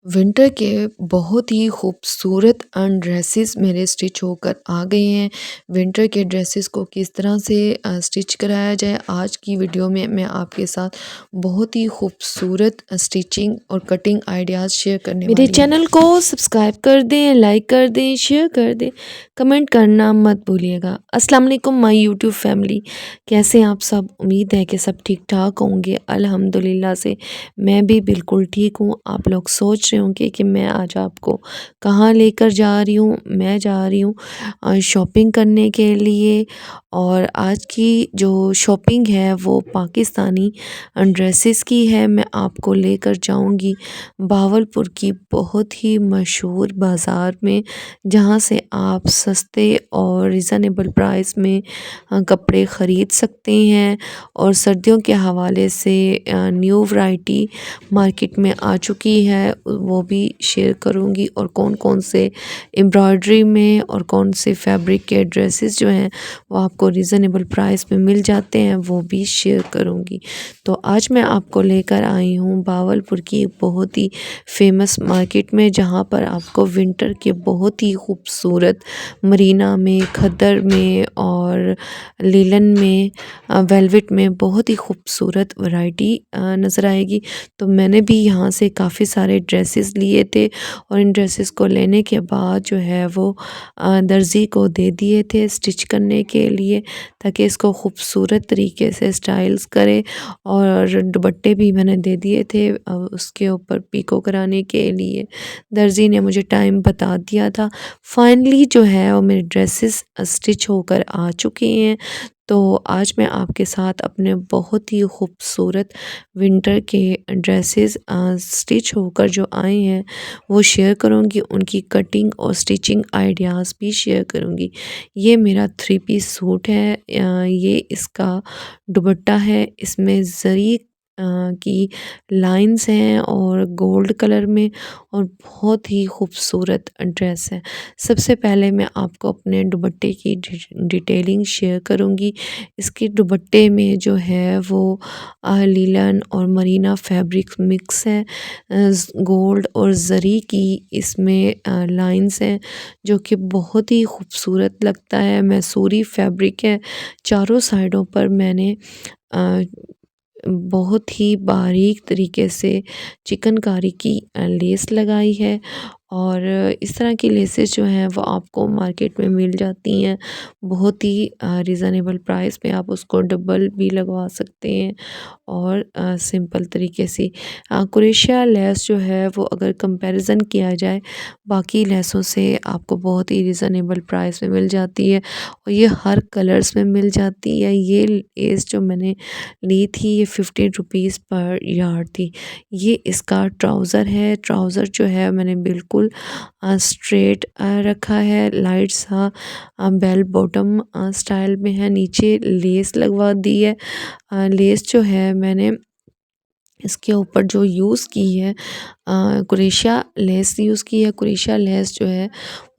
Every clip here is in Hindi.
विंटर के बहुत ही खूबसूरत ड्रेसेस मेरे स्टिच होकर आ गए हैं। विंटर के ड्रेसेस को किस तरह से स्टिच कराया जाए, आज की वीडियो में मैं आपके साथ बहुत ही खूबसूरत स्टिचिंग और कटिंग आइडियाज़ शेयर करने मेरे वाली हूँ। चैनल को सब्सक्राइब कर दें, लाइक कर दें, शेयर कर दें, कमेंट करना मत भूलिएगा। अस्सलाम वालेकुम माय यूट्यूब फैमिली, कैसे हैं आप सब? उम्मीद है कि सब ठीक ठाक होंगे। अल्हम्दुलिल्लाह से मैं भी बिल्कुल ठीक हूँ। आप लोग सोच रहे होंगे कि मैं आज आपको कहाँ लेकर जा रही हूँ। मैं जा रही हूँ शॉपिंग करने के लिए, और आज की जो शॉपिंग है वो पाकिस्तानी ड्रेसेस की है। मैं आपको लेकर जाऊँगी भावलपुर की बहुत ही मशहूर बाज़ार में, जहाँ से आप सस्ते और रिज़नेबल प्राइस में कपड़े ख़रीद सकते हैं। और सर्दियों के हवाले से न्यू वैरायटी मार्केट में आ चुकी है, वो भी शेयर करूँगी। और कौन कौन से एम्ब्रॉयडरी में और कौन से फैब्रिक के ड्रेसेस जो हैं वो आपको रिज़नेबल प्राइस में मिल जाते हैं, वो भी शेयर करूँगी। तो आज मैं आपको लेकर आई हूँ भावलपुर की बहुत ही फेमस मार्केट में, जहाँ पर आपको विंटर के बहुत ही खूबसूरत मरीना में, खद्दर में और लीलन में, वेलवेट में बहुत ही खूबसूरत वैरायटी नज़र आएगी। तो मैंने भी यहाँ से काफ़ी सारे ड्रेसेस लिए थे, और इन ड्रेसेस को लेने के बाद जो है वो दर्जी को दे दिए थे स्टिच करने के लिए, ताकि इसको खूबसूरत तरीके से स्टाइल्स करे। और दुपट्टे भी मैंने दे दिए थे उसके ऊपर पीको कराने के लिए। दर्जी ने मुझे टाइम बता दिया था। फाइनली जो है वो मेरे ड्रेसेस स्टिच होकर आ चुके हैं। तो आज मैं आपके साथ अपने बहुत ही खूबसूरत विंटर के ड्रेसेस स्टिच होकर जो आए हैं वो शेयर करूंगी। उनकी कटिंग और स्टिचिंग आइडियाज़ भी शेयर करूंगी। ये मेरा 3 पीस सूट है। ये इसका दुपट्टा है, इसमें ज़री की लाइंस हैं और गोल्ड कलर में, और बहुत ही खूबसूरत ड्रेस है। सबसे पहले मैं आपको अपने दुपट्टे की डिटेलिंग शेयर करूंगी। इसके दुपट्टे में जो है वो लीलन और मरीना फैब्रिक मिक्स है। गोल्ड और ज़री की इसमें लाइंस हैं, जो कि बहुत ही खूबसूरत लगता है। मैसूरी फैब्रिक है। चारों साइडों पर मैंने अ, बहुत ही बारीक तरीके से चिकनकारी की लेस लगाई है। और इस तरह की लेसेस जो हैं वो आपको मार्केट में मिल जाती हैं बहुत ही रिज़नेबल प्राइस पे। आप उसको डबल भी लगवा सकते हैं, और सिंपल तरीके से कुरेशिया लेस जो है वो अगर कंपैरिजन किया जाए बाकी लेसों से, आपको बहुत ही रिज़नेबल प्राइस में मिल जाती है, और ये हर कलर्स में मिल जाती है। ये लेस जो मैंने ली थी ये 50 रुपीज़ पर यार्ड थी। ये इसका ट्राउज़र है। ट्राउज़र जो है मैंने बिल्कुल स्ट्रेट रखा है, लाइट सा बेल बॉटम स्टाइल में है। नीचे लेस लगवा दी है। लेस जो है मैंने इसके ऊपर जो यूज़ की है कुरेशिया लेस यूज़ की है। कुरेशिया लेस जो है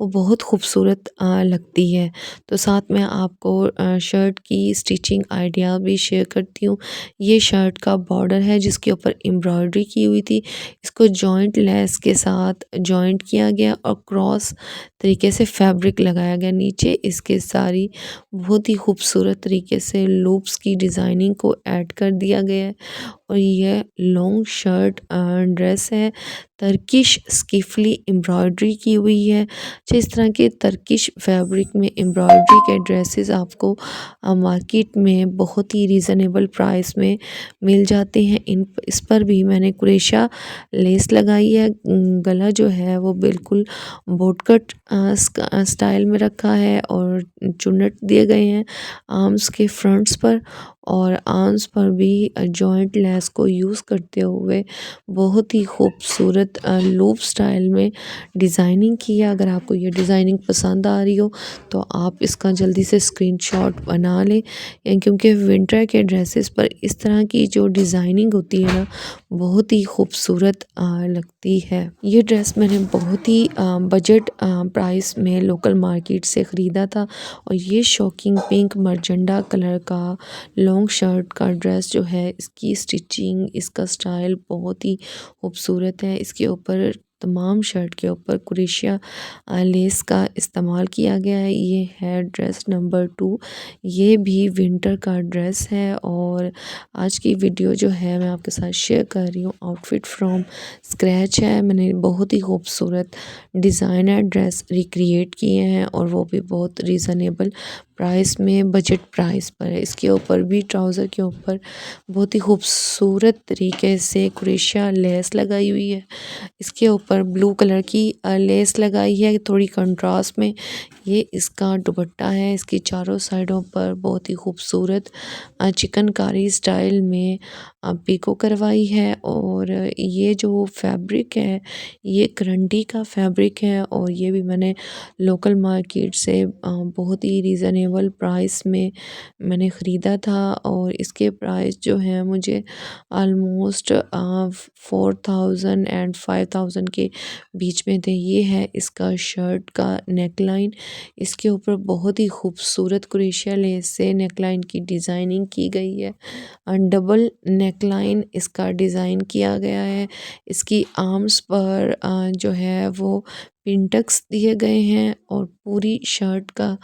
वो बहुत खूबसूरत लगती है। तो साथ में आपको शर्ट की स्टिचिंग आइडिया भी शेयर करती हूँ। ये शर्ट का बॉर्डर है जिसके ऊपर एम्ब्रॉयडरी की हुई थी। इसको जॉइंट लेस के साथ जॉइंट किया गया और क्रॉस तरीके से फैब्रिक लगाया गया। नीचे इसके सारी बहुत ही खूबसूरत तरीके से लूप्स की डिज़ाइनिंग को ऐड कर दिया गया है। और ये लॉन्ग शर्ट ड्रेस है। तर्किश स्किफली एम्ब्रॉयडरी की हुई है। अच्छा, इस तरह के तर्किश फैब्रिक में एम्ब्रॉयडरी के ड्रेसेस आपको मार्केट में बहुत ही रीज़नेबल प्राइस में मिल जाते हैं। इस पर भी मैंने कुरेशा लेस लगाई है। गला जो है वो बिल्कुल बोटकट स्टाइल में रखा है, और चुन्नट दिए गए हैं आर्म्स के फ्रंट्स पर, और आर्म्स पर भी जॉइंट लेस को यूज़ करते हुए बहुत ही खूबसूरत लूप स्टाइल में डिज़ाइनिंग की है। अगर आपको ये डिज़ाइनिंग पसंद आ रही हो तो आप इसका जल्दी से स्क्रीनशॉट बना लें, क्योंकि विंटर के ड्रेसेस पर इस तरह की जो डिज़ाइनिंग होती है ना, बहुत ही खूबसूरत लगती है। ये ड्रेस मैंने बहुत ही बजट प्राइस में लोकल मार्केट से ख़रीदा था, और ये शॉकिंग पिंक मर्जेंडा कलर का लॉन्ग शर्ट का ड्रेस जो है, इसकी स्टिचिंग, इसका स्टाइल बहुत ही खूबसूरत है। इसके ऊपर तमाम शर्ट के ऊपर क्रोशिया लेस का इस्तेमाल किया गया है। ये है ड्रेस नंबर 2। ये भी विंटर का ड्रेस है और आज की वीडियो जो है मैं आपके साथ शेयर कर रही हूँ आउटफिट फ्रॉम स्क्रैच है। मैंने बहुत ही खूबसूरत डिज़ाइनर ड्रेस रिक्रिएट किए हैं और वो भी बहुत रीज़नेबल प्राइस में, बजट प्राइस पर है। इसके ऊपर भी ट्राउज़र के ऊपर बहुत ही खूबसूरत तरीके से क्रोशिया लेस लगाई हुई है। इसके ऊपर ब्लू कलर की लेस लगाई है थोड़ी कंट्रास्ट में। ये इसका दुपट्टा है। इसकी चारों साइडों पर बहुत ही खूबसूरत चिकनकारी स्टाइल में पिको करवाई है और ये जो फैब्रिक है ये करंडी का फैब्रिक है और ये भी मैंने लोकल मार्केट से बहुत ही रीज़नेबल प्राइस में मैंने ख़रीदा था और इसके प्राइस जो है मुझे ऑलमोस्ट 4000 एंड 5000 के बीच में थे। ये है इसका शर्ट का नेकलाइन। इसके ऊपर बहुत ही खूबसूरत क्रोशिया लेस से नेकलाइन की डिज़ाइनिंग की गई है। डबल नेकलाइन इसका डिज़ाइन किया गया है। इसकी आर्म्स पर जो है वो पिंटक्स दिए गए हैं और पूरी शर्ट का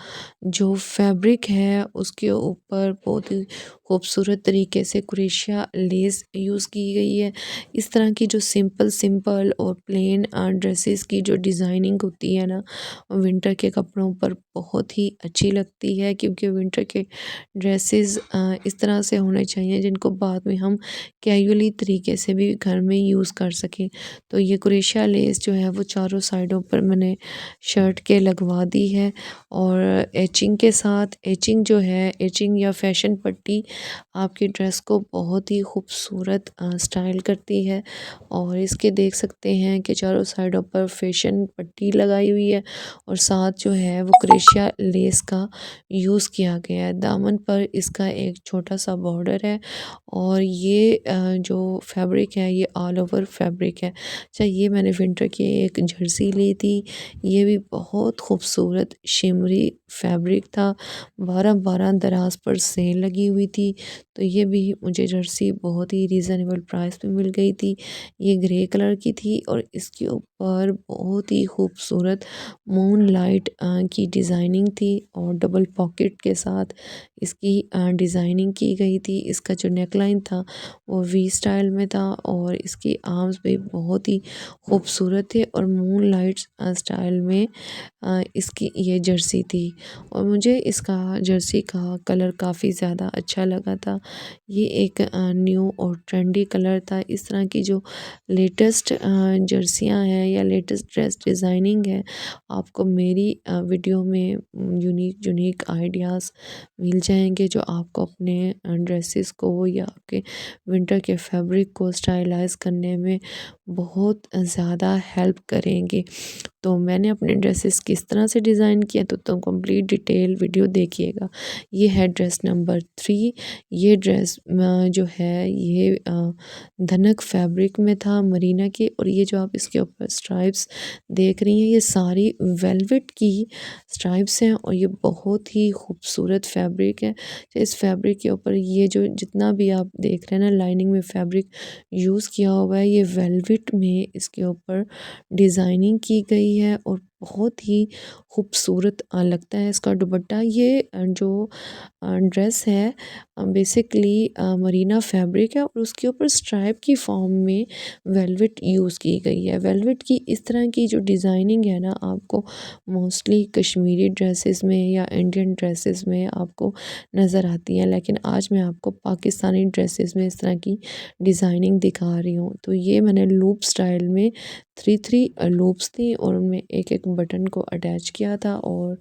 जो फैब्रिक है उसके ऊपर बहुत ही खूबसूरत तरीके से क्रोशिया लेस यूज़ की गई है। इस तरह की जो सिंपल और प्लेन ड्रेसेस की जो डिज़ाइनिंग होती है ना, विंटर के कपड़ों पर बहुत ही अच्छी लगती है क्योंकि विंटर के ड्रेसेस इस तरह से होने चाहिए जिनको बाद में हम कैजुअली तरीके से भी घर में यूज़ कर सकें। तो ये क्रोशिया लेस जो है वो चारों साइडों पर मैंने शर्ट के लगवा दी है और एचिंग के साथ, एचिंग जो है, एचिंग या फैशन पट्टी आपकी ड्रेस को बहुत ही खूबसूरत स्टाइल करती है और इसके देख सकते हैं कि चारों साइडों पर फैशन पट्टी लगाई हुई है और साथ जो है वो क्रोशिया लेस का यूज़ किया गया है। दामन पर इसका एक छोटा सा बॉर्डर है और ये जो फैब्रिक है ये ऑल ओवर फैब्रिक है। अच्छा, ये मैंने विंटर की एक जर्सी ली थी। ये भी बहुत खूबसूरत शिमरी फैब्रिक था। 12-12 दराज पर सेल लगी हुई थी तो ये भी मुझे जर्सी बहुत ही रीज़नेबल प्राइस में मिल गई थी। ये ग्रे कलर की थी और इसके ऊपर बहुत ही खूबसूरत मून लाइट की डिज़ाइनिंग थी और डबल पॉकेट के साथ इसकी डिज़ाइनिंग की गई थी। इसका जो नेकलाइन था वो वी स्टाइल में था और इसकी आर्म्स भी बहुत ही खूबसूरत थे और मून लाइट स्टाइल में इसकी ये जर्सी थी और मुझे इसका जर्सी का कलर काफ़ी ज़्यादा अच्छा लगा था। ये एक न्यू और ट्रेंडी कलर था। इस तरह की जो लेटेस्ट जर्सियाँ हैं या लेटेस्ट ड्रेस डिज़ाइनिंग है आपको मेरी वीडियो में यूनिक आइडियाज़ मिल जाएंगे जो आपको अपने ड्रेसेस को या आपके विंटर के फैब्रिक को स्टाइलाइज़ करने में बहुत ज़्यादा हेल्प करेंगे। तो मैंने अपने ड्रेसेस किस तरह से डिज़ाइन किया तो तुम कंप्लीट डिटेल वीडियो देखिएगा। ये है ड्रेस नंबर 3। ये ड्रेस जो है ये धनक फैब्रिक में था मरीना के और ये जो आप इसके ऊपर स्ट्राइप्स देख रही हैं ये सारी वेलवेट की स्ट्राइप्स हैं और ये बहुत ही खूबसूरत फैब्रिक है। तो इस फैब्रिक के ऊपर ये जो जितना भी आप देख रहे हैं ना लाइनिंग में फैब्रिक यूज़ किया हुआ है ये वेलवेट में इसके ऊपर डिज़ाइनिंग की गई है और बहुत ही खूबसूरत लगता है इसका दुपट्टा। ये जो ड्रेस है बेसिकली मरीना फैब्रिक है और उसके ऊपर स्ट्राइप की फॉर्म में वेलवेट यूज़ की गई है। वेलवेट की इस तरह की जो डिज़ाइनिंग है ना आपको मोस्टली कश्मीरी ड्रेसेस में या इंडियन ड्रेसेस में आपको नज़र आती है, लेकिन आज मैं आपको पाकिस्तानी ड्रेसेस में इस तरह की डिज़ाइनिंग दिखा रही हूँ। तो ये मैंने लूप स्टाइल में 3 लूप्स थी और उनमें एक बटन को अटैच किया था और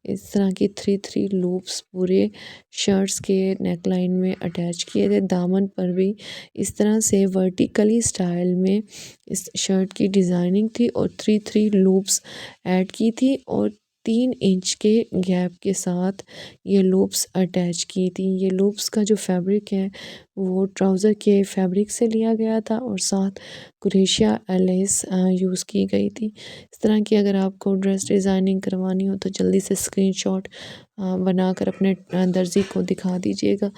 इस तरह की 3 लूप्स पूरे शर्ट्स के नेकलाइन में अटैच किए थे। दामन पर भी इस तरह से वर्टिकली स्टाइल में इस शर्ट की डिज़ाइनिंग थी और 3 लूप्स ऐड की थी और 3 इंच के गैप के साथ ये लूप्स अटैच की थी। ये लूप्स का जो फैब्रिक है वो ट्राउज़र के फैब्रिक से लिया गया था और साथ क्रोशिया लेस यूज़ की गई थी। इस तरह की अगर आपको ड्रेस डिज़ाइनिंग करवानी हो तो जल्दी से स्क्रीनशॉट बनाकर अपने दर्जी को दिखा दीजिएगा।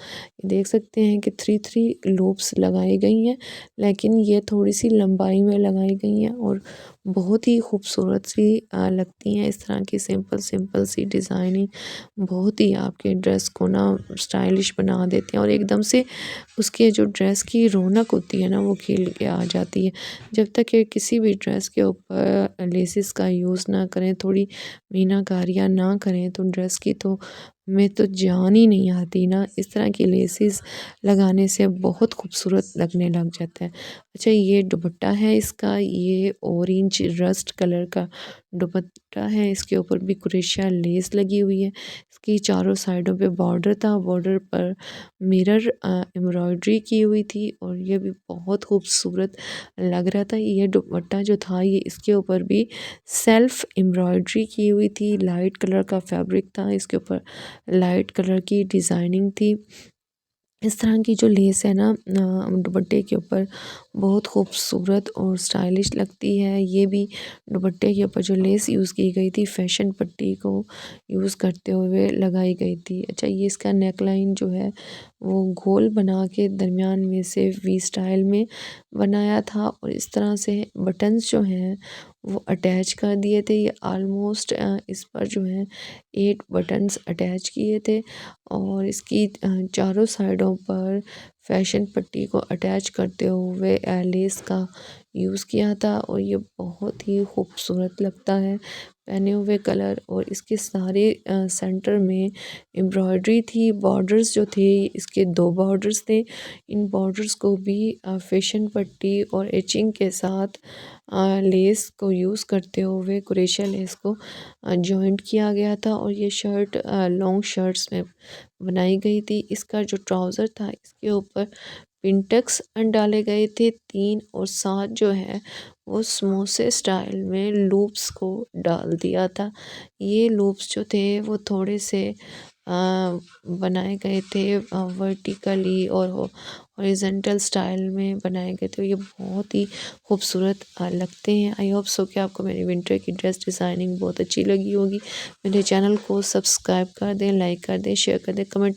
देख सकते हैं कि 3 लूप्स लगाई गई हैं, लेकिन ये थोड़ी-सी लंबाई में लगाई गई हैं और बहुत ही खूबसूरत सी लगती हैं। इस तरह की सिंपल सी डिज़ाइनिंग बहुत ही आपके ड्रेस को ना स्टाइलिश बना देती हैं और एकदम से उसके जो ड्रेस की रौनक होती है ना वो खिल के आ जाती है। जब तक ये किसी भी ड्रेस के ऊपर लेसेस का यूज़ ना करें, थोड़ी मीनाकारियाँ ना करें तो ड्रेस की तो में तो जान ही नहीं आती ना। इस तरह की लेसेस लगाने से बहुत खूबसूरत लगने लग जाता है। अच्छा, ये दुपट्टा है इसका, ये ऑरेंज रस्ट कलर का दुपट्टा है। इसके ऊपर भी क्रोशिया लेस लगी हुई है। इसकी चारों साइडों पे बॉर्डर था, बॉर्डर पर मिरर एम्ब्रॉयडरी की हुई थी और ये भी बहुत खूबसूरत लग रहा था। ये दुपट्टा जो था ये इसके ऊपर भी सेल्फ एम्ब्रॉयडरी की हुई थी। लाइट कलर का फैब्रिक था, इसके ऊपर लाइट कलर की डिज़ाइनिंग थी। इस तरह की जो लेस है ना दुपट्टे के ऊपर बहुत खूबसूरत और स्टाइलिश लगती है। ये भी दुपट्टे के ऊपर जो लेस यूज़ की गई थी फैशन पट्टी को यूज़ करते हुए लगाई गई थी। अच्छा, ये इसका नेक लाइन जो है वो गोल बना के दरमियान में से वी स्टाइल में बनाया था और इस तरह से बटन्स जो हैं वो अटैच कर दिए थे। ये ऑलमोस्ट इस पर जो है 8 बटन्स अटैच किए थे और इसकी चारों साइडों पर फैशन पट्टी को अटैच करते हुए लेस का यूज़ किया था और ये बहुत ही खूबसूरत लगता है पहने हुए कलर। और इसके सारे सेंटर में एम्ब्रॉयडरी थी। बॉर्डर्स जो थे इसके 2 बॉर्डर्स थे। इन बॉर्डर्स को भी फैशन पट्टी और एचिंग के साथ लेस को यूज़ करते हुए क्रोशिया लेस को जॉइंट किया गया था और ये शर्ट लॉन्ग शर्ट्स में बनाई गई थी। इसका जो ट्राउज़र था इसके ऊपर पिंटक्स डाले गए थे 3 और साथ जो है वो समोसे स्टाइल में लूप्स को डाल दिया था। ये लूप्स जो थे वो थोड़े से बनाए गए थे वर्टिकली और हॉरिजॉन्टल स्टाइल में बनाए गए थे। ये बहुत ही खूबसूरत लगते हैं। आई होप सो कि आपको मेरी विंटर की ड्रेस डिज़ाइनिंग बहुत अच्छी लगी होगी। मेरे चैनल को सब्सक्राइब कर दें, लाइक कर दें, शेयर कर दें, कमेंट